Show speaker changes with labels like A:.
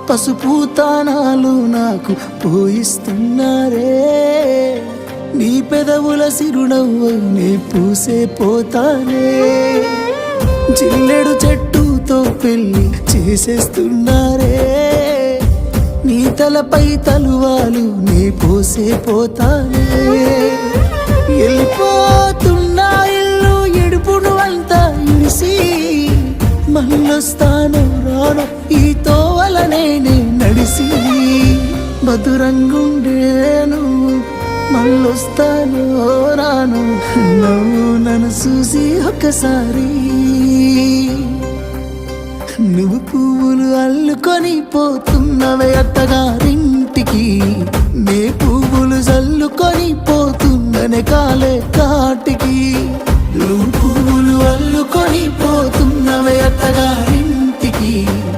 A: పసుపు తానాలు నాకు పోయిస్తున్నారే, నీ పెదవుల సిరునవ్వు నీ పూసే పోతానే, జిల్లెడు చెట్టుతో పెళ్లి చేసేస్తున్నారే, నీ తలపై తలువాలు నీ పోసే పోతానే, వెళ్ళిపోతున్నా ఇల్లు ఎడుపును అంతా ఇడిసి, మళ్ళొస్తాను రాను ఈ తోవలనే నడిసి, మధురంగుండేను మళ్ళొస్తాను రాను నువ్వు నన్ను చూసి ఒక్కసారి, నువ్వు పువ్వులు అల్లుకొని పోతున్నవే అత్తగారింటికి, నే పువ్వులు జల్లుకొని పోతున్ననే కాలే కాటికి, నువ్వు పువ్వులు అల్లుకొని పోతున్నవే అత్తగారి